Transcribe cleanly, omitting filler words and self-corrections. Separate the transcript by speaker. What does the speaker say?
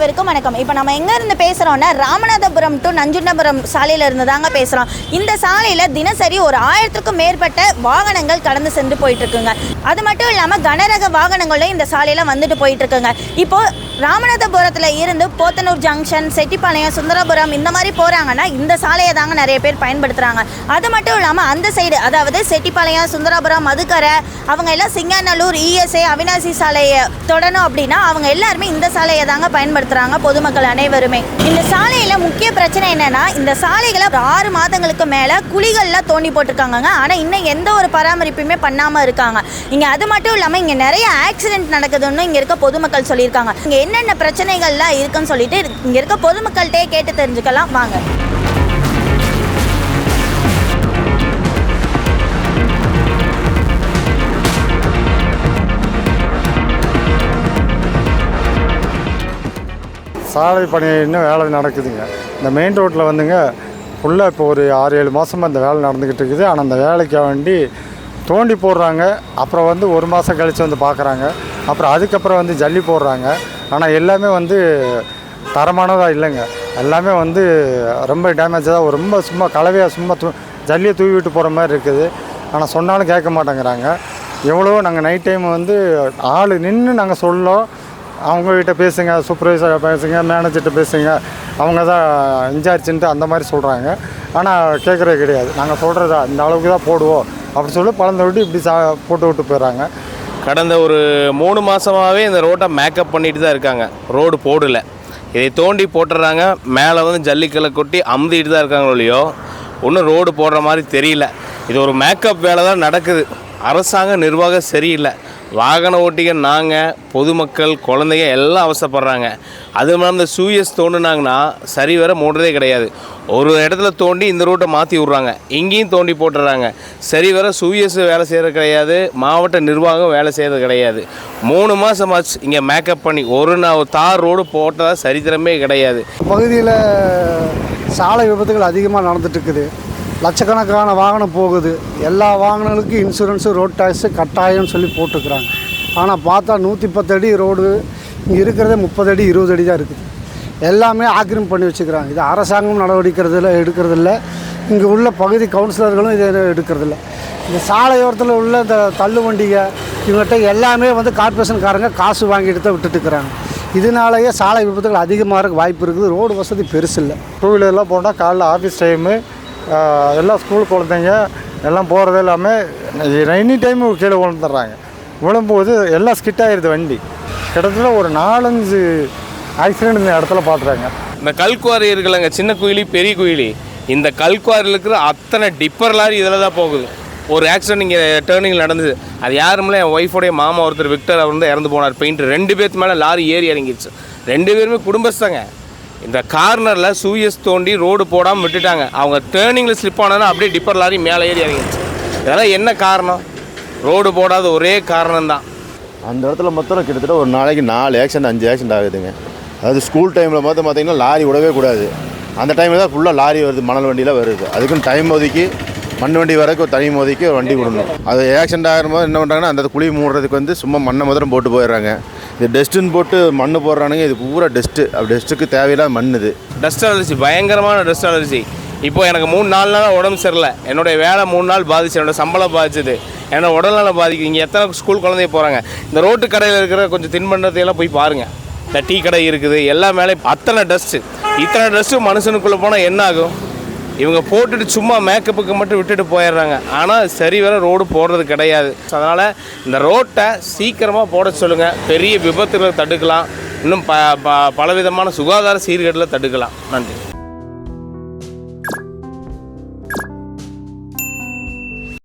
Speaker 1: அனைவருக்கும் வணக்கம். இப்போ நம்ம எங்கே இருந்து பேசுகிறோன்னா ராமநாதபுரம் டு நஞ்சுண்டபுரம் சாலையில் இருந்து தாங்க பேசுகிறோம். இந்த சாலையில் தினசரி ஒரு 1000க்கும் மேற்பட்ட வாகனங்கள் கடந்து சென்று போயிட்டுருக்குங்க. அது மட்டும் இல்லாமல் கனரக வாகனங்களும் இந்த சாலையில் வந்துட்டு போயிட்டுருக்குங்க. இப்போது ராமநாதபுரத்தில் இருந்து போத்தனூர் ஜங்ஷன், செட்டிப்பாளையம், சுந்தரபுரம் இந்த மாதிரி போகிறாங்கன்னா இந்த சாலையை தாங்க நிறைய பேர் பயன்படுத்துகிறாங்க. அது மட்டும் இல்லாமல் அந்த சைடு, அதாவது செட்டிப்பாளையம், சுந்தரபுரம், மதுக்கரை, அவங்க எல்லாம் சிங்காநல்லூர், இஎஸ்ஏ, அவினாசி சாலையை தொடணும் அப்படின்னா அவங்க எல்லாருமே இந்த சாலையை தாங்க பயன்படுத்துகிறாங்க. பொதுமக்கள் அனைவருமே இந்த சாலையில் முக்கிய பிரச்சனை என்னென்னா, இந்த சாலைகளை 6 மாதங்களுக்கு மேலே குழிகள்லாம் தோண்டி போட்டிருக்காங்க. ஆனால் இன்னும் எந்த ஒரு பராமரிப்புமே பண்ணாமல் இருக்காங்க. இங்கே அது மட்டும் இல்லாமல் இங்கே நிறைய ஆக்சிடென்ட் நடக்குதுன்னு இங்கே இருக்க பொதுமக்கள் சொல்லியிருக்காங்க. இங்கே என்னென்ன பிரச்சனைகள்லாம் இருக்குன்னு சொல்லிட்டு இங்கே இருக்க பொதுமக்கள்கிட்டே கேட்டு தெரிஞ்சுக்கலாம் வாங்க.
Speaker 2: சாலை பணி இன்னும் வேலை நடக்குதுங்க. இந்த மெயின் ரோட்டில் வந்துங்க ஃபுல்லாக இப்போ ஒரு 6-7 மாதமாக இந்த வேலை நடந்துக்கிட்டு இருக்குது. ஆனால் அந்த வேலைக்கு வேண்டி தோண்டி போடுறாங்க. அப்புறம் வந்து 1 மாதம் கழித்து வந்து பார்க்குறாங்க. அப்புறம் அதுக்கப்புறம் வந்து ஜல்லி போடுறாங்க. ஆனால் எல்லாமே வந்து தரமானதாக இல்லைங்க. எல்லாமே வந்து ரொம்ப டேமேஜாக, ரொம்ப சும்மா கலவையாக சும்மா ஜல்லியை தூவி விட்டு போகிற மாதிரி இருக்குது. ஆனால் சொன்னாலும் கேட்க மாட்டேங்கிறாங்க. எவ்வளோ நாங்கள் நைட் டைம் வந்து ஆள் நின்று நாங்கள் சொல்லோம், அவங்ககிட்ட பேசுங்க, சூப்பர்வைசர் பேசுங்க, மேனேஜர்கிட்ட பேசுங்க, அவங்க தான் இன்சார்ஜுன்ட்டு அந்த மாதிரி சொல்கிறாங்க. ஆனால் கேட்குறது கிடையாது. நாங்கள் சொல்கிறதா இந்த அளவுக்கு தான் போடுவோம் அப்படி சொல்லி பழந்த விட்டு இப்படி போட்டு விட்டு போயிடுறாங்க.
Speaker 3: கடந்த ஒரு 3 மாதமாகவே இந்த ரோட்டை மேக்கப் பண்ணிட்டு தான் இருக்காங்க. ரோடு போடலை, இதை தோண்டி போட்டுடுறாங்க. மேலே வந்து ஜல்லிக்கல்லை கொட்டி அமுதிட்டு தான் இருக்காங்க இல்லையோ, ஒன்றும் ரோடு போடுற மாதிரி தெரியல. இது ஒரு மேக்கப் வேலை தான் நடக்குது. அரசாங்க நிர்வாகம் சரியில்லை. வாகன ஓட்டிகள், நாங்கள் பொதுமக்கள், குழந்தைங்க எல்லாம் அவசரப்படுறாங்க. அது மாதிரி இந்த சூயஸ் தோண்டினாங்கன்னா சரி வர மூடுறதே கிடையாது. ஒரு இடத்துல தோண்டி இந்த ரோட்டை மாற்றி விட்றாங்க, இங்கேயும் தோண்டி போட்டுடுறாங்க. சரி வர சூயஸ் வேலை செய்கிறது கிடையாது, மாவட்ட நிர்வாகம் வேலை செய்கிறது கிடையாது. 3 மாதமாச்சு இங்கே மேக்கப் பண்ணி ஒரு தார் ரோடு போட்டதாக சரித்திரமே கிடையாது.
Speaker 4: பகுதியில் சாலை விபத்துகள் அதிகமாக நடந்துட்டு இருக்குது. லட்சக்கணக்கான வாகனம் போகுது. எல்லா வாகனங்களுக்கும் இன்சூரன்ஸு, ரோட் டேக்ஸு கட்டாயம்னு சொல்லி போட்டுருக்குறாங்க. ஆனால் பார்த்தா 110 அடி ரோடு, இங்கே இருக்கிறதே 30 அடி 20 அடி தான் இருக்குது. எல்லாமே ஆக்கிரமிப்பு பண்ணி வச்சுக்கிறாங்க. இது அரசாங்கம் நடவடிக்கிறதில்ல, எடுக்கிறதில்ல. இங்கே உள்ள பகுதி கவுன்சிலர்களும் இதை எடுக்கிறதில்ல. இந்த சாலையோரத்தில் உள்ள இந்த தள்ளு வண்டிங்க இவங்ககிட்ட எல்லாமே வந்து கார்பரேஷன்காரங்க காசு வாங்கிட்டு தான் விட்டுட்டுருக்குறாங்க. இதனாலேயே சாலை விபத்துகள் அதிகமாக இருக்க வாய்ப்பு இருக்குது. ரோடு வசதி பெருசு இல்லை.
Speaker 2: 2 வீலர்லாம் போனால் காலைல ஆஃபீஸ் டைமு, எல்லாம் ஸ்கூல் குழந்தைங்க எல்லாம் போகிறது இல்லாமல் ரெய்னி டைமு கீழே விழுந்துடுறாங்க. விழும்போது எல்லாம் ஸ்கிட் ஆகிடுது வண்டி. கிட்டத்தட்ட ஒரு 4-5 ஆக்சிடெண்ட் இந்த இடத்துல பார்த்துறாங்க.
Speaker 3: இந்த கல்குவாரி இருக்குல்லங்க, சின்ன குயிலி பெரிய குயிலி, இந்த கல்குவாரியில் இருக்கிற அத்தனை டிப்பர் லாரி இதில் தான் போகுது. ஒரு ஆக்சிடென்ட் இங்கே டேர்னிங்கில் நடந்தது. அது யாருமே என் ஒய்ஃபோடைய மாமா ஒருத்தர் விக்டர், அவர் வந்து இறந்து போனார். பெயிண்ட் 2 பேர்த்து மேலே லாரி ஏறி இறங்கிடுச்சு. 2 பேருமே குடும்பஸ்தாங்க. இந்த கார்னரில் சூயஸ் தோண்டி ரோடு போடாமல் விட்டுட்டாங்க. அவங்க டேர்னிங்கில் ஸ்லிப் ஆனாலும் அப்படியே டிப்பர் லாரி மேலே ஏறி இறங்கிடுச்சு. இதெல்லாம் என்ன காரணம்? ரோடு போடாத ஒரே காரணம்தான்.
Speaker 5: அந்த இடத்துல மொத்தம் கிட்டத்தட்ட ஒரு நாளைக்கு 4 ஆக்சிடென்ட் 5 ஆக்சிடென்ட் ஆகுதுங்க. அதாவது ஸ்கூல் டைமில் பார்த்தீங்கன்னா லாரி விடவே கூடாது. அந்த டைமில் தான் ஃபுல்லாக லாரி வருது, மணல் வண்டியில் வருது. அதுக்குன்னு டைம் ஒதுக்கி மண் வண்டி வரைக்கும் ஒரு தனி ஒதுக்கி ஒரு வண்டி விடணும். அது ஆக்சிடென்ட் ஆகும்போது என்ன பண்ணுறாங்கன்னா, அந்த குழி மூடுறதுக்கு வந்து சும்மா மண்ணை முதரம் போட்டு போயிடுறாங்க. இது டஸ்ட்டுன்னு போட்டு மண் போடுறானுங்க. இது பூரா டஸ்ட்டு. அப்படி டஸ்ட்டுக்கு தேவையில்லாத மண். இது
Speaker 3: டஸ்ட் அலர்ஜி, பயங்கரமான டஸ்ட் அலர்ஜி. இப்போது எனக்கு 3-4 நாள் உடம்பு சரியில்லை. என்னுடைய வேலை 3 நாள் பாதிச்சு, என்னோடய சம்பளம் பாதிச்சது, என்னோடய உடல்நலம் பாதிக்குது. இங்கே எத்தனை ஸ்கூல் குழந்தைய போகிறாங்க. இந்த ரோட்டு கடையில் இருக்கிற கொஞ்சம் தின்பண்டத்தையெல்லாம் போய் பாருங்கள். இந்த டீ கடை இருக்குது, எல்லா மேலே அத்தனை டஸ்ட்டு. இத்தனை டஸ்ட்டு மனுஷனுக்குள்ளே போனால் என்ன ஆகும்? இவங்க போட்டுட்டு சும்மா மேக்கப்புக்கு மட்டும் விட்டுட்டு போயிடுறாங்க. ஆனால் சரி வர ரோடு போடுறது கிடையாது. அதனால் இந்த ரோட்டை சீக்கிரமாக போட சொல்லுங்கள். பெரிய விபத்துகளை தடுக்கலாம். இன்னும் பலவிதமான சுகாதார சீர்கேட்டில் தடுக்கலாம். நன்றி.